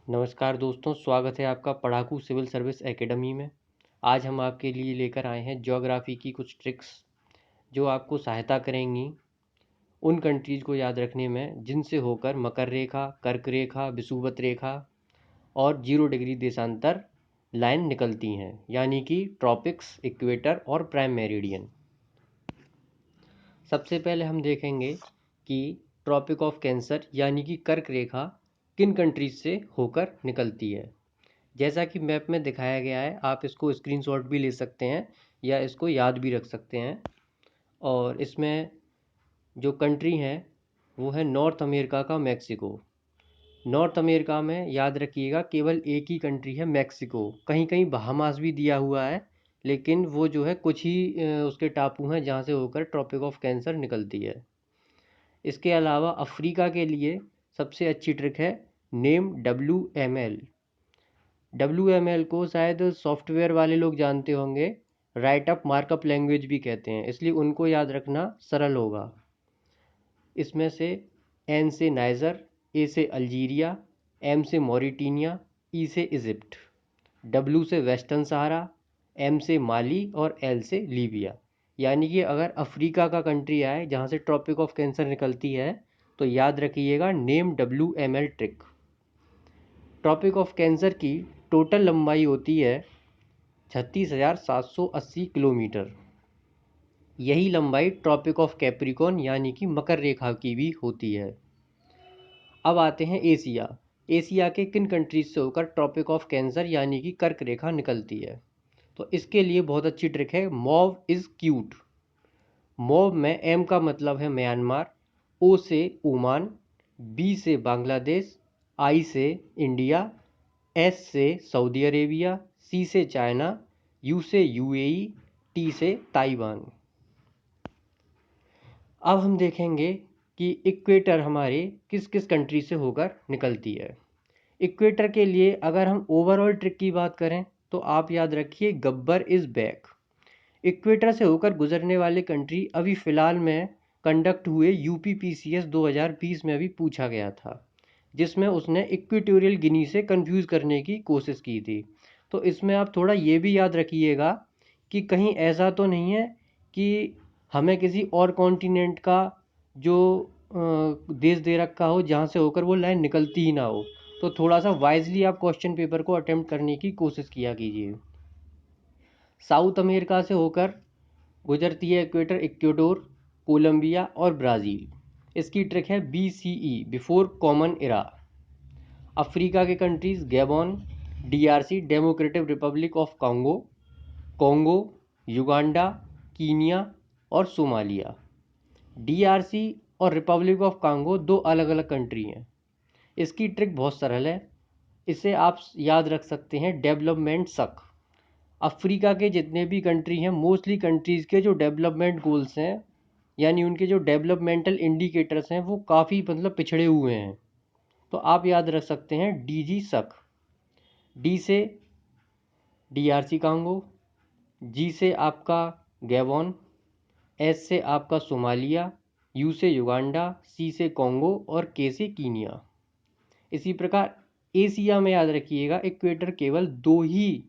नमस्कार दोस्तों, स्वागत है आपका पढ़ाकू सिविल सर्विस एकेडमी में। आज हम आपके लिए लेकर आए हैं ज्योग्राफी की कुछ ट्रिक्स जो आपको सहायता करेंगी उन कंट्रीज़ को याद रखने में जिनसे होकर मकर रेखा, कर्क रेखा, विषुवत रेखा और 0 डिग्री देशांतर लाइन निकलती हैं, यानी कि ट्रॉपिक्स, इक्वेटर और प्राइम मेरिडियन। सबसे पहले हम देखेंगे कि ट्रॉपिक ऑफ कैंसर यानी कि कर्क रेखा किन कंट्रीज से होकर निकलती है। जैसा कि मैप में दिखाया गया है, आप इसको स्क्रीनशॉट भी ले सकते हैं या इसको याद भी रख सकते हैं। और इसमें जो कंट्री हैं वो है नॉर्थ अमेरिका का मैक्सिको। नॉर्थ अमेरिका में याद रखिएगा केवल एक ही कंट्री है, मैक्सिको। कहीं कहीं बहामास भी दिया हुआ है, लेकिन वो जो है कुछ ही उसके टापू हैं जहाँ से होकर ट्रॉपिक ऑफ कैंसर निकलती है। इसके अलावा अफ्रीका के लिए सबसे अच्छी ट्रिक है नेम WML। WML को शायद सॉफ्टवेयर वाले लोग जानते होंगे, राइट अप मार्कअप लैंग्वेज भी कहते हैं, इसलिए उनको याद रखना सरल होगा। इसमें से N से नाइजर, A से अल्जीरिया, M से मॉरिटानिया, E से इजिप्ट, W से वेस्टर्न सहारा, M से माली और L से लीबिया। यानी कि अगर अफ्रीका का कंट्री आए जहाँ से ट्रॉपिक ऑफ कैंसर निकलती है तो याद रखिएगा name WML trick. Tropic of cancer की टोटल लंबाई होती है 36,780 किलोमीटर। यही लंबाई ट्रॉपिक ऑफ कैप्रिकॉर्न यानी कि मकर रेखा की भी होती है। अब आते हैं एशिया। एशिया के किन कंट्रीज से होकर ट्रॉपिक ऑफ कैंसर यानी कि कर्क रेखा निकलती है। तो इसके लिए बहुत अच्छी ट्रिक है मॉव इज़ क्यूट। मॉव में M का मतलब है म्यांमार, O से ओमान, B से बांग्लादेश, I से इंडिया, S से सऊदी अरेबिया, C से चाइना, U से UAE, T से ताइवान। अब हम देखेंगे कि इक्वेटर हमारे किस किस कंट्री से होकर निकलती है। इक्वेटर के लिए अगर हम ओवरऑल ट्रिक की बात करें तो आप याद रखिए गब्बर इज़ बैक। इक्वेटर से होकर गुजरने वाले कंट्री अभी फ़िलहाल में कंडक्ट हुए UPPCS 2020 में भी पूछा गया था, जिसमें उसने इक्वेटोरियल गिनी से कंफ्यूज करने की कोशिश की थी। तो इसमें आप थोड़ा ये भी याद रखिएगा कि कहीं ऐसा तो नहीं है कि हमें किसी और कॉन्टिनेंट का जो देश दे रखा हो जहाँ से होकर वो लाइन निकलती ही ना हो। तो थोड़ा सा वाइजली आप क्वेश्चन पेपर को अटेम्प्ट करने की कोशिश किया कीजिए। साउथ अमेरिका से होकर गुजरती है इक्वेटर, इक्वेडोर, कोलंबिया और ब्राज़ील। इसकी ट्रिक है BCE, before common era. Africa के countries Gabon, DRC, democratic republic of Congo, Congo, Uganda, Kenya और सोमालिया। DRC और रिपब्लिक ऑफ कॉन्गो दो अलग अलग कंट्री हैं। इसकी ट्रिक बहुत सरल है, इसे आप याद रख सकते हैं डेवलपमेंट सक। अफ्रीका के जितने भी कंट्री हैं, मोस्टली कंट्रीज़ के जो डेवलपमेंट गोल्स हैं यानी उनके जो डेवलपमेंटल इंडिकेटर्स हैं वो काफ़ी मतलब पिछड़े हुए हैं। तो आप याद रख सकते हैं DG सक। D से DRC कॉन्गो, G से आपका गैबॉन, S से आपका सोमालिया, U से युगांडा, C से कॉन्गो और K से कीनिया। इसी प्रकार एशिया में याद रखिएगा इक्वेटर केवल दो ही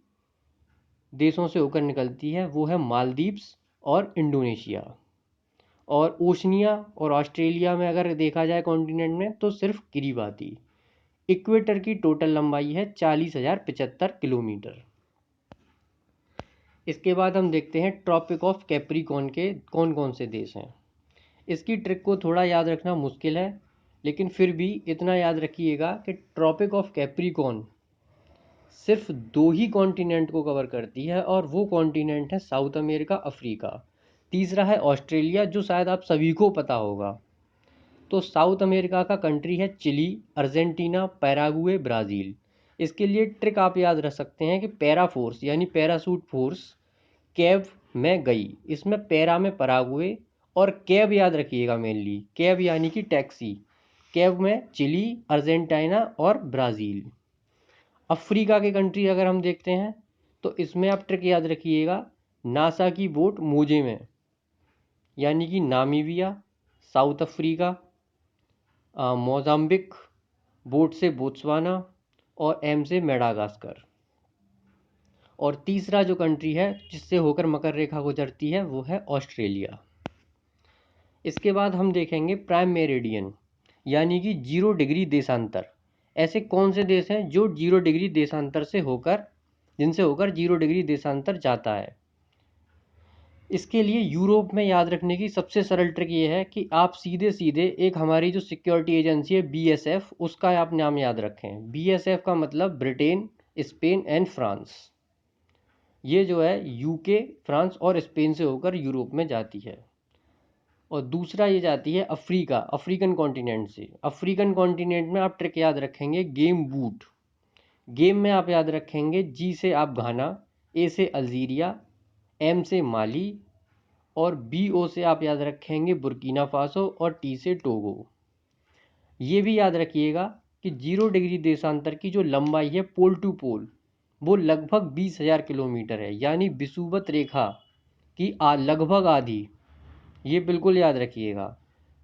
देशों से होकर निकलती है, वो है मालदीव्स और इंडोनेशिया। और ओशनिया और ऑस्ट्रेलिया में अगर देखा जाए कॉन्टिनेंट में तो सिर्फ किरीबाती। इक्वेटर की टोटल लंबाई है 40,075 किलोमीटर। इसके बाद हम देखते हैं ट्रॉपिक ऑफ कैप्रिकॉर्न के कौन कौन से देश हैं। इसकी ट्रिक को थोड़ा याद रखना मुश्किल है, लेकिन फिर भी इतना याद रखिएगा कि ट्रॉपिक ऑफ कैप्रिकॉर्न सिर्फ दो ही कॉन्टिनेंट को कवर करती है और वो कॉन्टिनेंट है साउथ अमेरिका, अफ्रीका। तीसरा है ऑस्ट्रेलिया, जो शायद आप सभी को पता होगा। तो साउथ अमेरिका का कंट्री है चिली, अर्जेंटीना, पैरागुए, ब्राज़ील। इसके लिए ट्रिक आप याद रख सकते हैं कि पैरा फोर्स यानी पैरासूट फोर्स कैब में गई। इसमें पैरा में परागुए और कैब याद रखिएगा, मेनली कैब यानी कि टैक्सी। कैब में चिली, अर्जेंटीना और ब्राज़ील। अफ्रीका के कंट्री अगर हम देखते हैं तो इसमें आप ट्रिक याद रखिएगा नासा की बोट मोजे में, यानी कि Namibia, south Africa, Mozambique, boat से बोत्सवाना, और M से मेडागास्कर। और तीसरा जो कंट्री है जिससे होकर मकर रेखा गुजरती है वो है ऑस्ट्रेलिया। इसके बाद हम देखेंगे प्राइम मेरिडियन यानी कि 0 डिग्री देशांतर। ऐसे कौन से देश हैं जो 0 डिग्री देशांतर से होकर जिनसे होकर 0 डिग्री देशांतर जाता है। इसके लिए यूरोप में याद रखने की सबसे सरल ट्रिक ये है कि आप सीधे सीधे एक हमारी जो सिक्योरिटी एजेंसी है BSF, उसका आप नाम याद रखें। BSF का मतलब ब्रिटेन, स्पेन एंड फ्रांस। ये जो है यूके, फ्रांस और स्पेन से होकर यूरोप में जाती है। और दूसरा ये जाती है अफ्रीका, अफ्रीकन कॉन्टिनेंट से। अफ्रीकन कॉन्टिनेंट में आप ट्रिक याद रखेंगे गेम बूट। गेम में आप याद रखेंगे G से आप घाना, A से अल्जीरिया, M से माली और BO से आप याद रखेंगे बुर्किना फासो और T से टोगो। ये भी याद रखिएगा कि 0 डिग्री देशांतर की जो लंबाई है पोल टू पोल वो लगभग 20,000 किलोमीटर है, यानी विषुवत रेखा की लगभग आधी। ये बिल्कुल याद रखिएगा।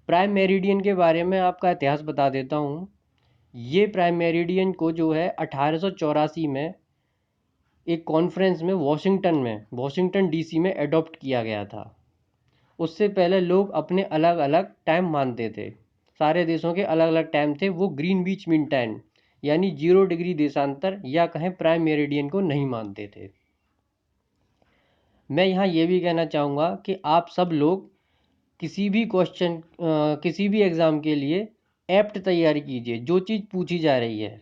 प्राइम मेरिडियन के बारे में आपका इतिहास बता देता हूँ। ये प्राइम मेरिडियन को जो है 1884 में एक कॉन्फ्रेंस में वॉशिंगटन DC में एडॉप्ट किया गया था। उससे पहले लोग अपने अलग अलग टाइम मानते थे, सारे देशों के अलग अलग टाइम थे। वो ग्रीनविच मीन टाइम यानी 0 डिग्री देशांतर या कहें प्राइम मेरिडियन को नहीं मानते थे। मैं यहाँ ये भी कहना चाहूँगा कि आप सब लोग किसी भी एग्ज़ाम के लिए एप्ट तैयारी कीजिए। जो चीज़ पूछी जा रही है,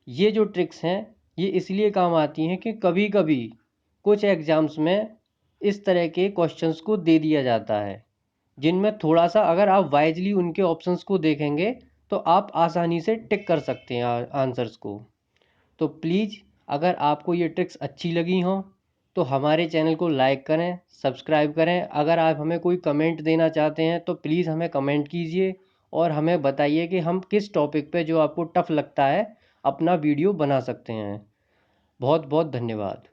ये जो ट्रिक्स हैं ये इसलिए काम आती हैं कि कभी कभी कुछ एग्ज़ाम्स में इस तरह के क्वेश्चंस को दे दिया जाता है जिनमें थोड़ा सा अगर आप वाइजली उनके ऑप्शंस को देखेंगे तो आप आसानी से टिक कर सकते हैं आंसर्स को। तो प्लीज़ अगर आपको ये ट्रिक्स अच्छी लगी हों तो हमारे चैनल को लाइक करें, सब्सक्राइब करें। अगर आप हमें कोई कमेंट देना चाहते हैं तो प्लीज़ हमें कमेंट कीजिए और हमें बताइए कि हम किस टॉपिक पे जो आपको टफ लगता है अपना वीडियो बना सकते हैं। बहुत बहुत धन्यवाद।